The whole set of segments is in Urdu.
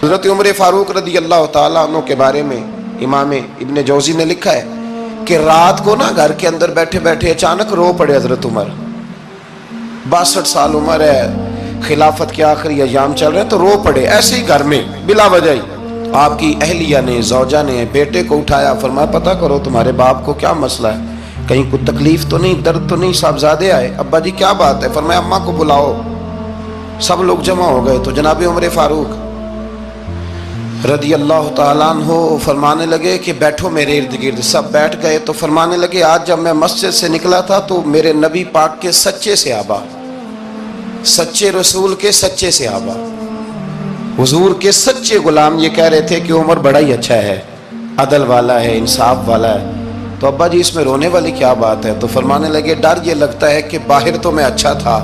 حضرت عمر فاروق رضی اللہ تعالیٰ عنہ کے بارے میں امام ابن جوزی نے لکھا ہے کہ رات کو نا گھر کے اندر بیٹھے بیٹھے اچانک رو پڑے حضرت عمر. 62 سال عمر ہے, خلافت کے آخری ایام چل رہے ہیں, تو رو پڑے ایسے ہی گھر میں بلا وجہ ہی. آپ کی اہلیہ نے, زوجہ نے بیٹے کو اٹھایا, فرمایا پتہ کرو تمہارے باپ کو کیا مسئلہ ہے, کہیں کوئی تکلیف تو نہیں, درد تو نہیں, صاحبزادے آئے. ابا جی کیا بات ہے؟ فرمایا اماں کو بلاؤ. سب لوگ جمع ہو گئے تو جناب عمر فاروق رضی اللہ تعالیٰ عنہ فرمانے لگے کہ بیٹھو میرے ارد گرد. سب بیٹھ گئے تو فرمانے لگے آج جب میں مسجد سے نکلا تھا تو میرے نبی پاک کے سچے صحابہ, سچے رسول کے سچے صحابہ, حضور کے سچے غلام یہ کہہ رہے تھے کہ عمر بڑا ہی اچھا ہے, عدل والا ہے, انصاف والا ہے. تو ابا جی اس میں رونے والی کیا بات ہے؟ تو فرمانے لگے ڈر یہ لگتا ہے کہ باہر تو میں اچھا تھا,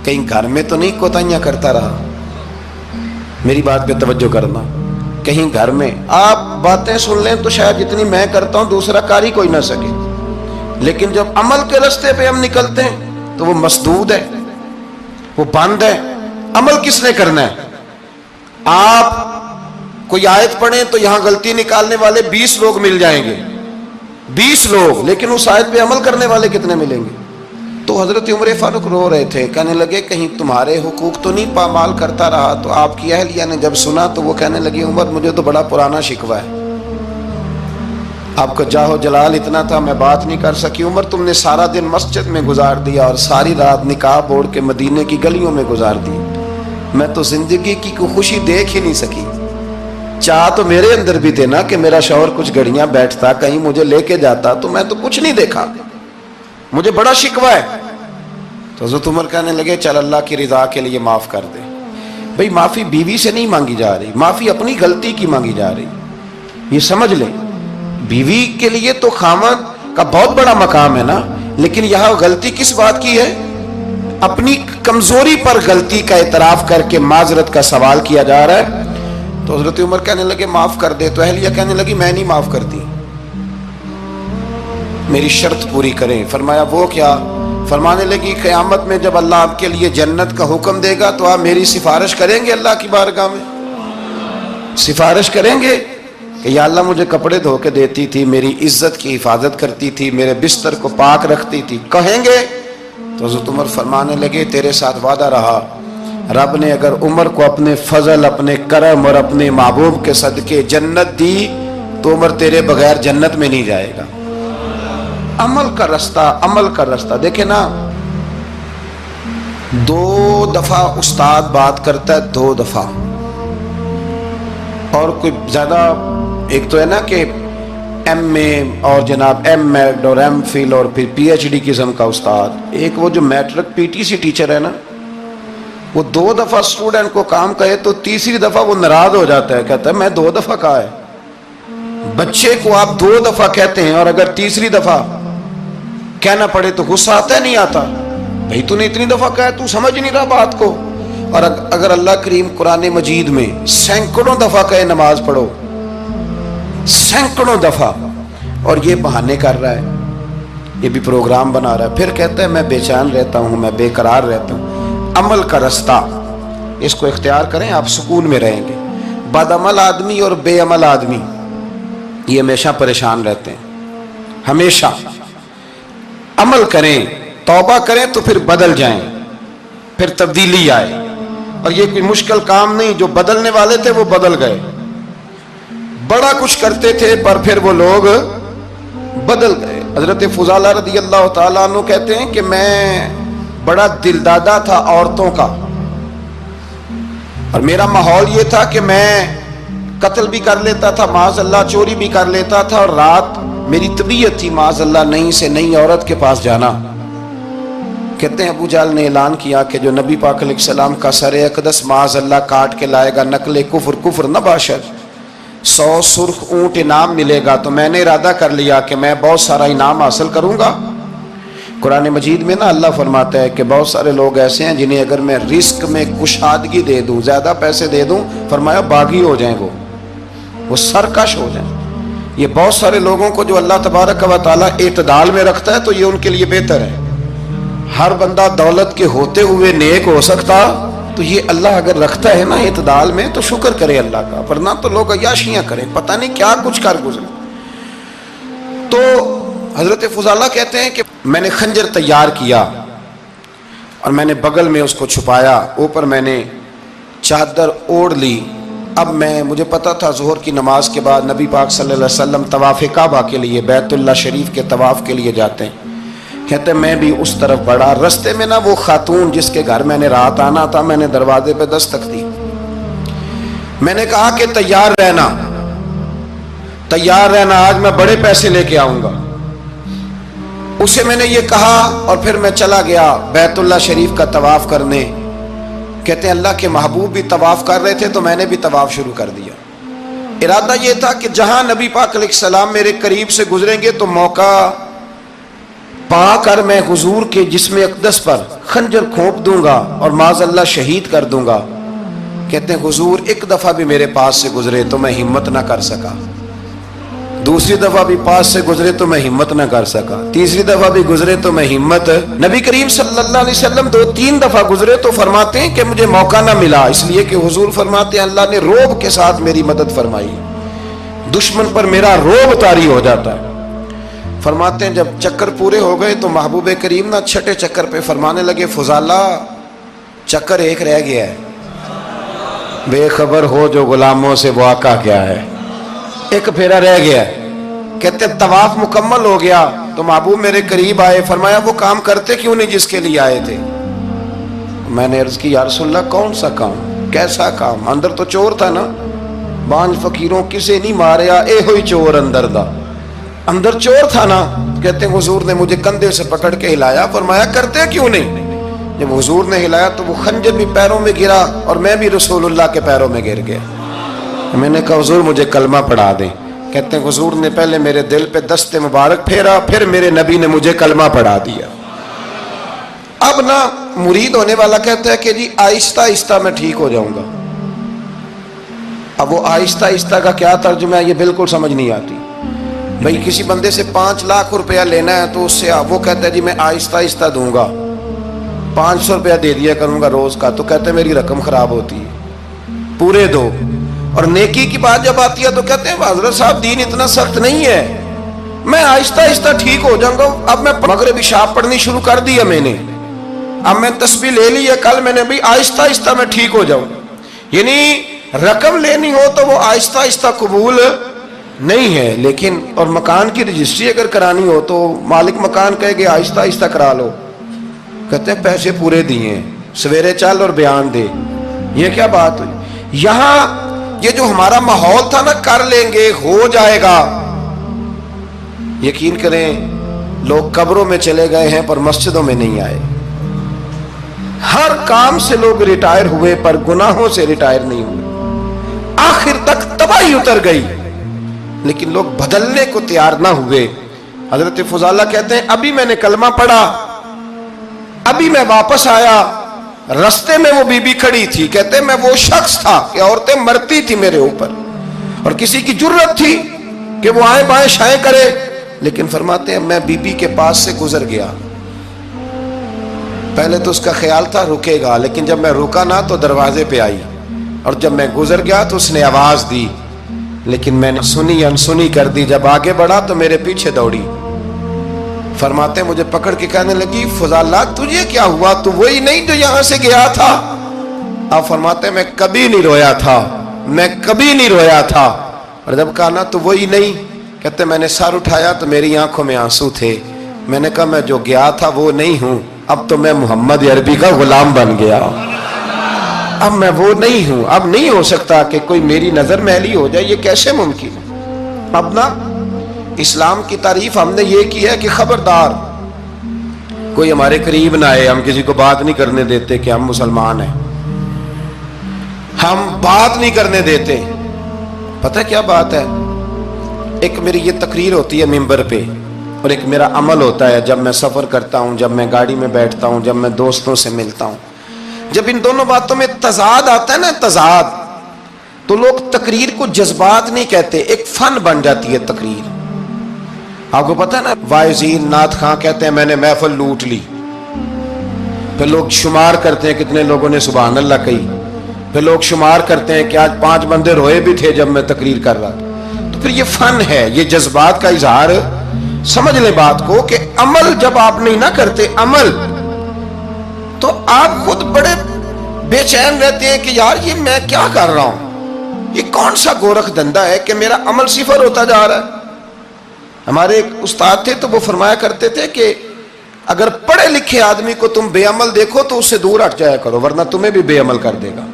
کہیں گھر میں تو نہیں کوتاہیاں کرتا رہا. میری بات پہ توجہ کرنا, کہیں گھر میں آپ باتیں سن لیں تو شاید جتنی میں کرتا ہوں دوسرا کار ہی کوئی نہ سکے, لیکن جب عمل کے راستے پہ ہم نکلتے ہیں تو وہ مسدود ہے, وہ بند ہے. عمل کس نے کرنا ہے؟ آپ کوئی آیت پڑھیں تو یہاں غلطی نکالنے والے 20 لوگ مل جائیں گے, 20 لوگ, لیکن اس آیت پہ عمل کرنے والے کتنے ملیں گے؟ تو حضرت عمر فاروق رو رہے تھے, کہنے لگے کہیں تمہارے حقوق تو نہیں پامال کرتا رہا. تو آپ کی اہلیہ نے جب سنا تو وہ کہنے لگی عمر مجھے تو بڑا پرانا شکوہ ہے, آپ کا جاہ و جلال اتنا تھا میں بات نہیں کر سکی. عمر تم نے سارا دن مسجد میں گزار دیا اور ساری رات نقاب اوڑھ کے مدینے کی گلیوں میں گزار دی, میں تو زندگی کی کوئی خوشی دیکھ ہی نہیں سکی. چاہ تو میرے اندر بھی تھے نا کہ میرا شوہر کچھ گھڑیاں بیٹھتا, کہیں مجھے لے کے جاتا, تو میں تو کچھ نہیں دیکھا, مجھے بڑا شکوہ ہے. تو حضرت عمر کہنے لگے چل اللہ کی رضا کے لیے معاف کر دے. بھئی معافی بیوی سے نہیں مانگی جا رہی, معافی اپنی غلطی کی مانگی جا رہی. یہ سمجھ لیں, بیوی کے لیے تو خامد کا بہت بڑا مقام ہے نا, لیکن یہاں غلطی کس بات کی ہے؟ اپنی کمزوری پر غلطی کا اعتراف کر کے معذرت کا سوال کیا جا رہا ہے. تو حضرت عمر کہنے لگے معاف کر دے. تو اہلیہ کہنے لگی میں نہیں معاف کرتی, میری شرط پوری کریں. فرمایا وہ کیا؟ فرمانے لگی قیامت میں جب اللہ آپ کے لیے جنت کا حکم دے گا تو آپ میری سفارش کریں گے اللہ کی بارگاہ میں؟ سفارش کریں گے کہ یا اللہ مجھے کپڑے دھو کے دیتی تھی, میری عزت کی حفاظت کرتی تھی, میرے بستر کو پاک رکھتی تھی, کہیں گے؟ تو حضرت عمر فرمانے لگے تیرے ساتھ وعدہ رہا, رب نے اگر عمر کو اپنے فضل, اپنے کرم اور اپنے محبوب کے صدقے جنت دی تو عمر تیرے بغیر جنت میں نہیں جائے گا. عمل کا رستہ, عمل کا رستہ. دیکھیں نا, 2 دفعہ استاد بات کرتا ہے, 2 دفعہ, اور کوئی زیادہ, ایک تو ہے نا کہ ایم اے اور جناب ایم ایڈ اور ایم فل اور پھر پی ایچ ڈی قسم کا استاد. ایک وہ جو matric P T C teacher ہے نا, وہ 2 دفعہ اسٹوڈنٹ کو کام کہے تو تیسری دفعہ وہ ناراض ہو جاتا ہے, کہتا ہے میں 2 دفعہ کہا ہے. بچے کو آپ 2 دفعہ کہتے ہیں اور اگر تیسری دفعہ کہنا پڑے تو غصہ آتا ہے نہیں آتا؟ بھئی تو نے اتنی دفعہ کہا ہے, تو سمجھ نہیں رہا بات کو. اور اگر اللہ کریم قرآن مجید میں سینکڑوں دفعہ کہے نماز پڑھو, سینکڑوں دفعہ, اور یہ بہانے کر رہا ہے, یہ بھی پروگرام بنا رہا ہے, پھر کہتا ہے میں بے چین رہتا ہوں, میں بے قرار رہتا ہوں. عمل کا رستہ اس کو اختیار کریں, آپ سکون میں رہیں گے. بد عمل آدمی اور بے عمل آدمی یہ ہمیشہ پریشان رہتے ہیں, ہمیشہ. عمل کریں, توبہ کریں تو پھر بدل جائیں, پھر تبدیلی آئے. اور یہ کوئی مشکل کام نہیں, جو بدلنے والے تھے وہ بدل گئے. بڑا کچھ کرتے تھے پر پھر وہ لوگ بدل گئے. حضرت فضالہ رضی اللہ تعالیٰ عنہ کہتے ہیں کہ میں بڑا دل دادا تھا عورتوں کا, اور میرا ماحول یہ تھا کہ میں قتل بھی کر لیتا تھا, معاذ اللہ چوری بھی کر لیتا تھا, اور رات میری طبیعت تھی معاذ اللہ نئی سے نئی عورت کے پاس جانا. کہتے ہیں ابو جہل نے اعلان کیا کہ جو نبی پاک علیہ السلام کا سر اقدس معاذ اللہ کاٹ کے لائے گا, نقل کفر, کفر نہ باشد, 100 سرخ اونٹ انعام ملے گا. تو میں نے ارادہ کر لیا کہ میں بہت سارا انعام حاصل کروں گا. قرآن مجید میں نا اللہ فرماتا ہے کہ بہت سارے لوگ ایسے ہیں جنہیں اگر میں رزق میں کشادگی دے دوں, زیادہ پیسے دے دوں, فرمایا باغی ہو جائیں, وہ سرکش ہو جائیں. یہ بہت سارے لوگوں کو جو اللہ تبارک و تعالیٰ اعتدال میں رکھتا ہے تو یہ ان کے لیے بہتر ہے. ہر بندہ دولت کے ہوتے ہوئے نیک ہو سکتا تو یہ اللہ اگر رکھتا ہے نا اعتدال میں تو شکر کرے اللہ کا، ورنہ تو لوگ عیاشیاں کریں، پتہ نہیں کیا کچھ کر گزرے۔ تو حضرت فضالہ کہتے ہیں کہ میں نے خنجر تیار کیا اور میں نے بغل میں اس کو چھپایا، اوپر میں نے چادر اوڑھ لی۔ اب مجھے پتا تھا ظہر کی نماز کے بعد نبی پاک صلی اللہ علیہ وسلم طواف کعبہ کے لیے، بیت اللہ شریف کے طواف کے لیے جاتے ہیں۔ کہتے ہیں میں بھی اس طرف بڑھا، رستے میں نا وہ خاتون جس کے گھر میں نے رات آنا تھا، میں نے دروازے پہ دستک دی، میں نے کہا کہ تیار رہنا، تیار رہنا، آج میں بڑے پیسے لے کے آؤں گا۔ اسے میں نے یہ کہا اور پھر میں چلا گیا بیت اللہ شریف کا طواف کرنے۔ کہتے ہیں اللہ کے محبوب بھی طواف کر رہے تھے تو میں نے بھی طواف شروع کر دیا۔ ارادہ یہ تھا کہ جہاں نبی پاک علیہ السلام میرے قریب سے گزریں گے تو موقع پا کر میں حضور کے جسم اقدس پر خنجر کھونپ دوں گا اور معاذ اللہ شہید کر دوں گا۔ کہتے ہیں حضور ایک دفعہ بھی میرے پاس سے گزرے تو میں ہمت نہ کر سکا، دوسری دفعہ بھی پاس سے گزرے تو میں ہمت نہ کر سکا، تیسری دفعہ بھی گزرے تو میں ہمت، نبی کریم صلی اللہ علیہ وسلم 2-3 دفعہ گزرے تو فرماتے ہیں کہ مجھے موقع نہ ملا، اس لیے کہ حضور فرماتے ہیں اللہ نے روب کے ساتھ میری مدد فرمائی، دشمن پر میرا روب طاری ہو جاتا ہے۔ فرماتے ہیں جب چکر پورے ہو گئے تو محبوب کریم نہ چھٹے چکر پہ فرمانے لگے فضالہ چکر ایک رہ گیا ہے، بے خبر ہو جو غلاموں سے وہ آقا کیا ہے، ایک پھیرا رہ گیا ہے۔ کہتے طواف مکمل ہو گیا تو محبوب میرے قریب آئے، فرمایا وہ کام کرتے کیوں نہیں جس کے لیے آئے تھے؟ میں نے عرض کی یا رسول اللہ کون سا کام، کیسا کام؟ اندر تو چور تھا نا، بانج فقیروں کسے نہیں ماریا اے ہوئی چور اندر دا، اندر چور تھا نا۔ کہتے ہیں حضور نے مجھے کندھے سے پکڑ کے ہلایا، فرمایا کرتے کیوں نہیں؟ جب حضور نے ہلایا تو وہ خنجر بھی پیروں میں گرا اور میں بھی رسول اللہ کے پیروں میں گر گیا۔ میں نے کہا حضور مجھے کلمہ پڑھا دیں۔ کہتے ہیں حضور نے پہلے میرے دل پہ دست مبارک پھیرا، پھر میرے نبی نے مجھے کلمہ پڑھا دیا۔ اب نا مرید ہونے والا کہتا ہے کہ جی آہستہ آہستہ میں ٹھیک ہو جاؤں گا۔ اب وہ آہستہ آہستہ کا کیا ترجمہ ہے یہ بالکل سمجھ نہیں آتی۔ بھئی کسی بندے سے 5 لاکھ روپیہ لینا ہے تو اس سے وہ کہتا ہے جی میں آہستہ آہستہ دوں گا، 500 روپیہ دے دیا کروں گا روز کا، تو کہتے ہیں میری رقم خراب ہوتی ہے، پورے دو۔ اور نیکی کی بات جب آتی ہے تو کہتے ہیں حضرت صاحب دین اتنا سخت نہیں ہے، میں آہستہ آہستہ ٹھیک ہو جاؤں گا۔ اب میں مغرب عشاء پڑھنی شروع کر دیا میں نے، اب میں تسبیح لے لی ہے کل میں نے، بھی آہستہ آہستہ میں ٹھیک ہو جاؤں۔ یعنی رقم لینی ہو تو وہ آہستہ آہستہ قبول نہیں ہے، لیکن اور مکان کی رجسٹری اگر کرانی ہو تو مالک مکان کہے گے آہستہ آہستہ کرا لو، کہتے ہیں پیسے پورے دیے، سویرے چل اور بیان دے۔ یہ کیا بات ہوئی؟ یہاں یہ جو ہمارا ماحول تھا نا کر لیں گے ہو جائے گا، یقین کریں لوگ قبروں میں چلے گئے ہیں پر مسجدوں میں نہیں آئے، ہر کام سے لوگ ریٹائر ہوئے پر گناہوں سے ریٹائر نہیں ہوئے، آخر تک تباہی اتر گئی لیکن لوگ بدلنے کو تیار نہ ہوئے۔ حضرت فضالہ کہتے ہیں ابھی میں نے کلمہ پڑھا، ابھی میں واپس آیا، رستے میں وہ بی بی کھڑی تھی، کہتے ہیں میں وہ شخص تھا کہ عورتیں مرتی تھی میرے اوپر اور کسی کی جرت تھی کہ وہ آئیں بائیں شائیں کرے، لیکن فرماتے ہیں میں بی بی کے پاس سے گزر گیا، پہلے تو اس کا خیال تھا رکے گا، لیکن جب میں رکا نہ تو دروازے پہ آئی، اور جب میں گزر گیا تو اس نے آواز دی، لیکن میں نے سنی انسنی کر دی، جب آگے بڑھا تو میرے پیچھے دوڑی۔ فرماتے ہیں مجھے پکڑ کے کہنے لگی فضالہ تجھے کیا ہوا، تو وہی نہیں جو یہاں سے گیا تھا؟ آپ فرماتے ہیں میں کبھی نہیں رویا تھا، میں کبھی نہیں رویا تھا، اور جب کہا نا تو وہی نہیں، کہتے میں نے سر اٹھایا تو میری آنکھوں میں آنسو تھے، میں نے کہا میں جو گیا تھا وہ نہیں ہوں، اب تو میں محمد عربی کا غلام بن گیا، اب میں وہ نہیں ہوں، اب نہیں ہو سکتا کہ کوئی میری نظر میلی ہو جائے، یہ کیسے ممکن ہے؟ اب نا اسلام کی تعریف ہم نے یہ کی ہے کہ خبردار کوئی ہمارے قریب نہ آئے، ہم کسی کو بات نہیں کرنے دیتے کہ ہم مسلمان ہیں، ہم بات نہیں کرنے دیتے۔ پتہ کیا بات ہے، ایک میری یہ تقریر ہوتی ہے ممبر پہ، اور ایک میرا عمل ہوتا ہے جب میں سفر کرتا ہوں، جب میں گاڑی میں بیٹھتا ہوں، جب میں دوستوں سے ملتا ہوں، جب ان دونوں باتوں میں تضاد آتا ہے نا، تضاد، تو لوگ تقریر کو جذبات نہیں کہتے، ایک فن بن جاتی ہے تقریر۔ آپ کو پتہ ہے نا واعظین نعت خواں کہتے ہیں میں نے محفل لوٹ لی، پھر لوگ شمار کرتے ہیں کتنے لوگوں نے سبحان اللہ کہی، پھر لوگ شمار کرتے ہیں کہ آج 5 بندے روئے بھی تھے جب میں تقریر کر رہا تھا۔ تو پھر یہ فن ہے، یہ جذبات کا اظہار۔ سمجھ لیں بات کو کہ عمل جب آپ نہیں نہ کرتے عمل، تو آپ خود بڑے بے چین رہتے ہیں کہ یار یہ میں کیا کر رہا ہوں، یہ کون سا گورکھ دھندا ہے کہ میرا عمل صفر ہوتا جا رہا ہے۔ ہمارے ایک استاد تھے تو وہ فرمایا کرتے تھے کہ اگر پڑھے لکھے آدمی کو تم بے عمل دیکھو تو اس سے دور ہٹ جایا کرو، ورنہ تمہیں بھی بے عمل کر دے گا۔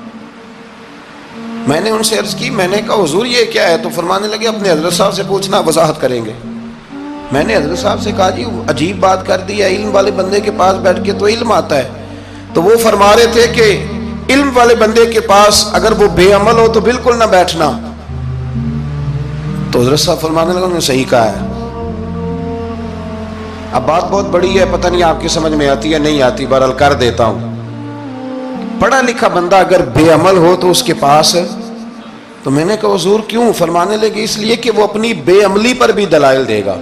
میں نے ان سے عرض کی، میں نے کہا حضور یہ کیا ہے؟ تو فرمانے لگے اپنے حضرت صاحب سے پوچھنا، وضاحت کریں گے۔ میں نے حضرت صاحب سے کہا جی عجیب بات کر دی ہے، علم والے بندے کے پاس بیٹھ کے تو علم آتا ہے۔ تو وہ فرما رہے تھے کہ علم والے بندے کے پاس اگر وہ بے عمل ہو تو بالکل نہ بیٹھنا۔ تو حضرت صاحب فرمانے لگے انہوں نے صحیح کہا ہے۔ اب بات بہت بڑی ہے، پتہ نہیں آپ کی سمجھ میں آتی ہے نہیں آتی، بہرحال کر دیتا ہوں۔ پڑھا لکھا بندہ اگر بے عمل ہو تو اس کے پاس، تو میں نے کہا حضور کیوں؟ فرمانے لگے اس لیے کہ وہ اپنی بے عملی پر بھی دلائل دے گا۔